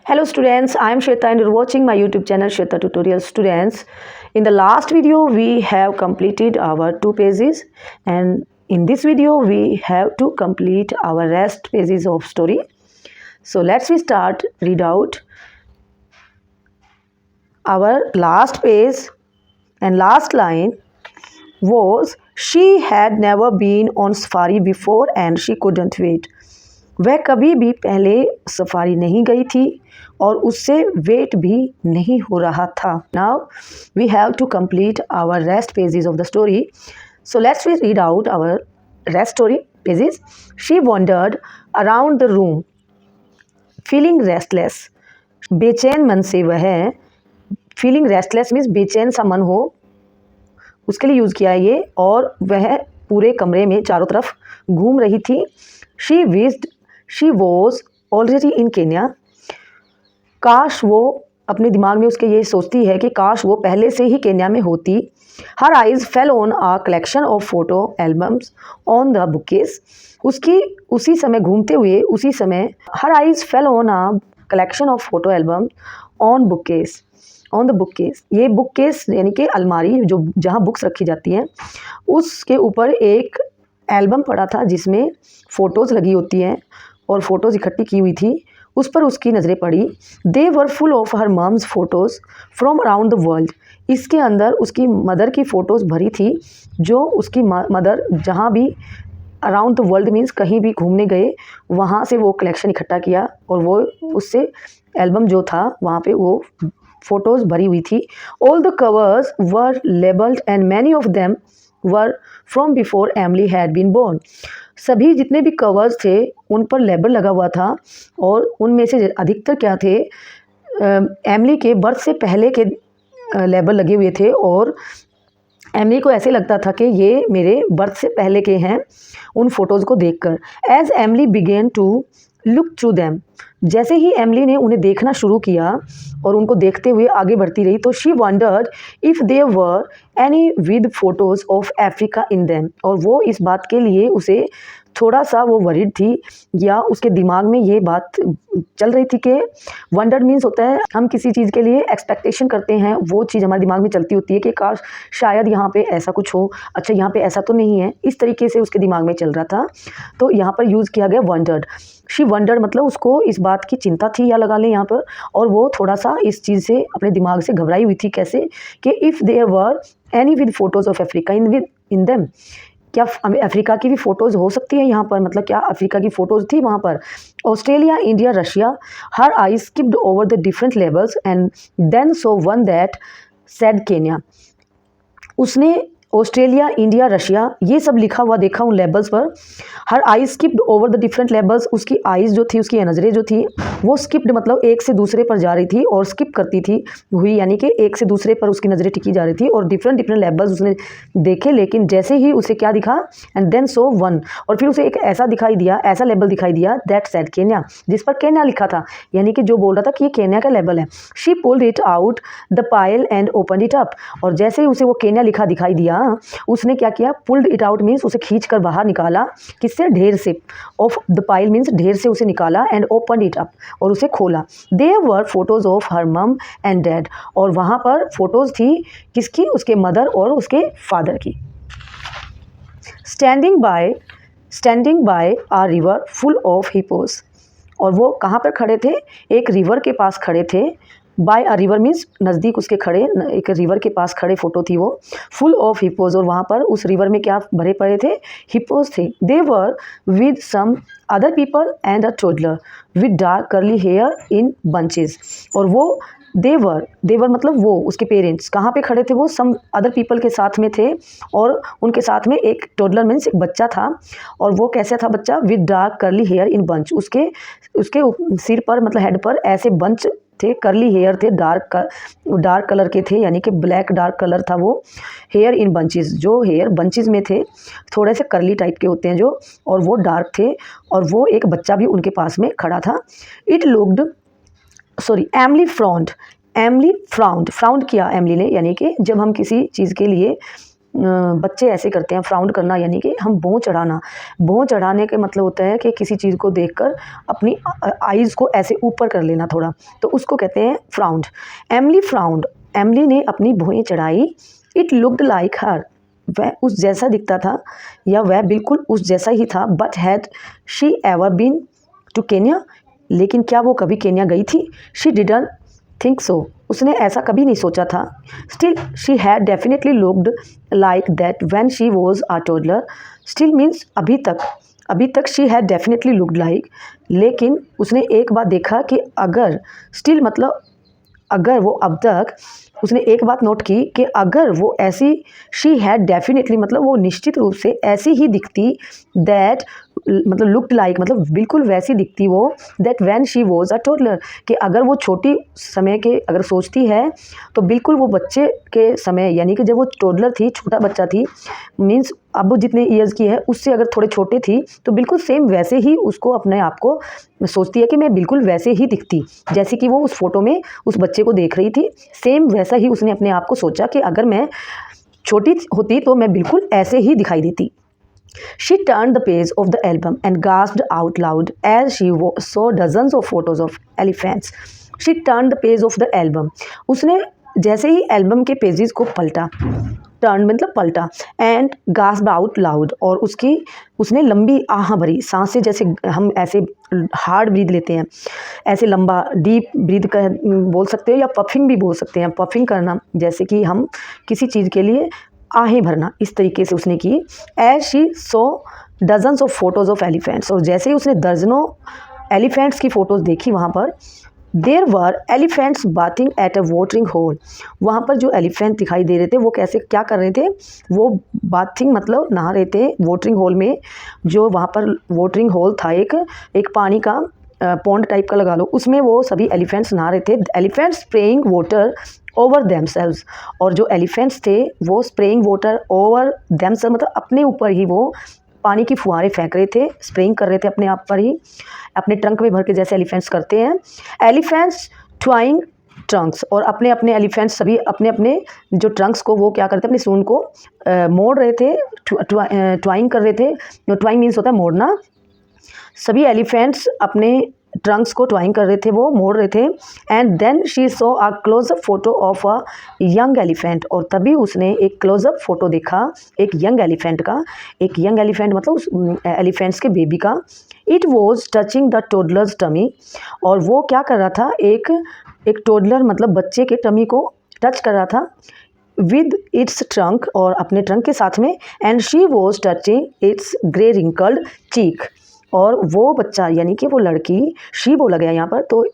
Hello students, I am Shweta and you're watching my YouTube channel Shweta Tutorial. Students, in the last video we have completed our 2 pages and in this video we have to complete our rest pages of story. So let's we start read out our last page and last line was she had never been on safari before and she couldn't wait. वह कभी भी पहले safari नहीं गई थी और उससे wait भी नहीं हो रहा था. Now we have to complete our rest pages of the story. So let's we read out our rest story pages. She wandered around the room feeling restless. बेचैन मन से वह, फीलिंग रेस्टलेस मीन्स बेचैन सा मन हो, उसके लिए यूज़ किया है ये. और वह पूरे कमरे में चारों तरफ घूम रही थी. She wished she was already in Kenya. काश वो, अपने दिमाग में उसके ये सोचती है कि काश वो पहले से ही केन्या में होती. Her eyes fell on a collection of photo albums on the bookcase. उसकी उसी समय घूमते हुए उसी समय her eyes fell on a collection of photo albums on bookcase, on the bookcase. ये बुककेस यानी कि अलमारी जो जहाँ बुक्स रखी जाती हैं, उसके ऊपर एक एल्बम पड़ा था जिसमें फ़ोटोज़ लगी होती हैं और फ़ोटोज़ इकट्ठी की हुई थी. उस पर उसकी नज़रें पड़ी. They were full of her mum's photos from around the world. इसके अंदर उसकी मदर की फ़ोटोज़ भरी थी, जो उसकी मदर जहाँ भी अराउंड द वर्ल्ड मीन्स कहीं भी घूमने गए वहाँ से वो कलेक्शन इकट्ठा किया और वो उससे एल्बम जो था वहाँ पे वो फ़ोटोज़ भरी हुई थी. All the covers were labelled and many of them were from before Emily had been born. सभी जितने भी कवर्स थे उन पर लेबल लगा हुआ था और उनमें से अधिकतर क्या थे, एमली के बर्थ से पहले के लेबल लगे हुए थे और एमली को ऐसे लगता था कि ये मेरे बर्थ से पहले के हैं उन फ़ोटोज़ को देखकर. As Emily began to look through them. जैसे ही एमली ने उन्हें देखना शुरू किया और उनको देखते हुए आगे बढ़ती रही, तो she wondered if there were any with photos of Africa in them. और वो इस बात के लिए उसे थोड़ा सा वो वरीड थी या उसके दिमाग में ये बात चल रही थी कि वंडर मीन्स होता है हम किसी चीज़ के लिए एक्सपेक्टेशन करते हैं, वो चीज़ हमारे दिमाग में चलती होती है कि काश शायद यहाँ पे ऐसा कुछ हो, अच्छा यहाँ पे ऐसा तो नहीं है, इस तरीके से उसके दिमाग में चल रहा था. तो यहाँ पर यूज़ किया गया वंडर्ड. शी वंडर्ड मतलब उसको इस बात की चिंता थी या लगा लें यहाँ पर, और वो थोड़ा सा इस चीज़ से अपने दिमाग से घबराई हुई थी. कैसे कि if there were any with photos of Africa in them. क्या अफ्रीका की भी फ़ोटोज़ हो सकती है यहाँ पर, मतलब क्या अफ्रीका की फ़ोटोज़ थी वहाँ पर. Australia, India, Russia. Her eye skipped over the different labels and then saw one that said Kenya. उसने ऑस्ट्रेलिया, इंडिया, रशिया ये सब लिखा हुआ देखा उन लेबल्स पर. Her eye skipped over the different labels. उसकी आइज़ जो थी, उसकी नज़रें जो थी वो स्किप्ड मतलब एक से दूसरे पर जा रही थी और स्किप करती थी हुई, यानी कि एक से दूसरे पर उसकी नज़रें टिकी जा रही थी और डिफरेंट लेबल्स उसने देखे. लेकिन जैसे ही उसे क्या दिखा, एंड देन सो वन, और फिर उसे एक ऐसा दिखाई दिया, ऐसा लेबल दिखाई दिया दैट सेड केन्या, जिस पर केन्या लिखा था, यानी कि जो बोल रहा था कि ये केन्या का लेबल है. She pulled it out the pile and open it up. और जैसे ही उसे वो केन्या लिखा दिखाई दिया, उसने क्या किया, पुल्ड इट आउट मीन्स उसे खींच कर बाहर निकाला. किससे? ढेर से. ऑफ द पाइल मीन्स ढेर से उसे निकाला, एंड ओपन इट अप और उसे खोला. There were photos of her mum and dad. और वहाँ पर फोटोज थी किसकी? उसके मदर और उसके फादर की. Standing by a river full of hippos. और वो कहाँ पर खड़े थे? एक रिवर के पास खड़े थे. बाय अ रिवर मीन्स नज़दीक उसके खड़े, एक रिवर के पास खड़े फ़ोटो थी वो. Full of hippos. और वहाँ पर उस रिवर में क्या भरे पड़े थे? हिप्पोज थे. They were with some other people and a toddler with dark curly hair in bunches. और वो देवर मतलब वो, उसके पेरेंट्स कहाँ पे खड़े थे? वो सम अदर पीपल के साथ में थे और उनके साथ में एक टोडलर मीन्स एक बच्चा था. और वो कैसा था बच्चा? With dark curly hair in bunch. उसके सिर पर मतलब हेड पर ऐसे बंच थे, करली हेयर थे, डार्क कलर के थे, यानी कि ब्लैक डार्क कलर था वो. हेयर इन बंचेस, जो हेयर बंचेस में थे, थोड़े से करली टाइप के होते हैं जो, और वो डार्क थे. और वो एक बच्चा भी उनके पास में खड़ा था. इट लुक्ड एमली फ्राउंड किया एमली ने, यानी कि जब हम किसी चीज़ के लिए बच्चे ऐसे करते हैं, फ्राउंड करना यानी कि हम भौं चढ़ाना। भौं चढ़ाने का मतलब होता है कि किसी चीज़ को देखकर अपनी आइज़ को ऐसे ऊपर कर लेना थोड़ा, तो उसको कहते हैं फ्राउंड। एमली फ्राउंड, एमली ने अपनी भौं चढ़ाई। इट लुक्ड लाइक हर, वह उस जैसा दिखता था या वह बिल्कुल उस जैसा ही था। But had she ever been to Kenya, लेकिन क्या वो कभी केन्या गई थी? शी डिडंट थिंक सो, उसने ऐसा कभी नहीं सोचा था। Still she had definitely looked like that when she was a toddler. Still means अभी तक she had definitely looked like, लेकिन उसने एक बार देखा कि अगर, स्टिल मतलब अगर, वो अब तक, उसने एक बात नोट की कि अगर वो ऐसी, शी हैड डेफिनेटली मतलब वो निश्चित रूप से ऐसी ही दिखती, दैट मतलब लुक्ड लाइक मतलब बिल्कुल वैसी दिखती वो, that when she was a toddler, कि अगर वो छोटी समय के अगर सोचती है तो बिल्कुल वो बच्चे के समय यानी कि जब वो टोडलर थी, छोटा बच्चा थी, मीन्स अब वो जितने ईयर्स की है उससे अगर थोड़े छोटे थी तो बिल्कुल सेम वैसे ही उसको अपने आप को सोचती है कि मैं बिल्कुल वैसे ही दिखती जैसे कि वो उस फोटो में उस बच्चे को देख रही थी। सेम वैसा ही उसने अपने आप को सोचा कि अगर मैं छोटी होती तो मैं बिल्कुल ऐसे ही दिखाई देती। She turned the page of the album and gasped out loud as she saw dozens of photos of elephants. She turned the page of the album. उसने जैसे ही एल्बम के पेजेस को पलटा, टर्न मतलब पलटा, एंड गास्प्ड आउट लाउड, और उसने लंबी आह भरी सांसें, जैसे हम ऐसे हार्ड ब्रीथ लेते हैं, ऐसे लंबा डीप ब्रीथ कर बोल सकते हो, या पफिंग भी बोल सकते हैं। पफिंग करना जैसे कि हम किसी चीज़ के लिए आहें भरना, इस तरीके से उसने की। As she saw dozens of photos of elephants, और जैसे ही उसने दर्जनों एलिफेंट्स की फ़ोटोज़ देखी वहाँ पर, there were elephants bathing at a watering hole, वहाँ पर जो एलिफेंट दिखाई दे रहे थे वो कैसे क्या कर रहे थे, वो बाथिंग मतलब नहा रहे थे वोटरिंग होल में। जो वहाँ पर वोटरिंग होल था, एक पानी का पॉन्ड टाइप का लगा लो, उसमें वो सभी एलिफेंट्स नहा रहे थे। Elephants spraying water over themselves, और जो एलिफेंट्स थे वो स्प्रेइंग वाटर ओवर देमसेल्व्स मतलब अपने ऊपर ही वो पानी की फुहारें फेंक रहे थे, स्प्रेइंग कर रहे थे अपने आप पर ही, अपने ट्रंक में भर के, जैसे एलिफेंट्स करते हैं। एलिफेंट्स ट्वाइंग ट्रंक्स, और अपने अपने एलिफेंट्स सभी अपने अपने जो ट्रंक्स को वो क्या करते, अपनी सूंड को मोड़ रहे थे, ट्वाइंग कर रहे थे। ट्वाइंग मीन्स होता है मोड़ना। सभी एलिफेंट्स अपने ट्रंक्स को ट्वाइंग कर रहे थे, वो मोड़ रहे थे। And then she saw a close up photo of a young elephant, और तभी उसने एक क्लोजअप फोटो देखा एक यंग एलिफेंट का। एक यंग एलिफेंट मतलब उस एलिफेंट्स के बेबी का। It was touching the toddler's tummy, और वो क्या कर रहा था, एक टोडलर मतलब बच्चे के टमी को टच कर रहा था विद इट्स ट्रंक, और अपने ट्रंक के साथ में। And she was touching its grey wrinkled cheek, और वो बच्चा यानी कि वो लड़की, शी बोला गया यहाँ पर तो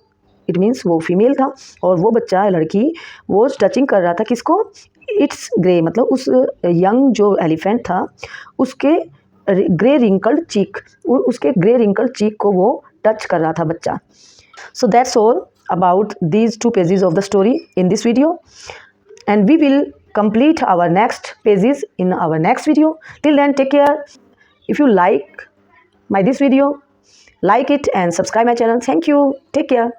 इट मीन्स वो फीमेल था, और वो बच्चा लड़की वो टचिंग कर रहा था किसको, इट्स ग्रे मतलब उस यंग जो एलिफेंट था उसके ग्रे रिंकल्ड चीक, उसके ग्रे रिंकल्ड चीक को वो टच कर रहा था बच्चा। So that's all about these two pages of the story in this video, and we will complete our next pages in our next video. Till then, take care. If you like this video, like it and subscribe my channel. Thank you. Take care.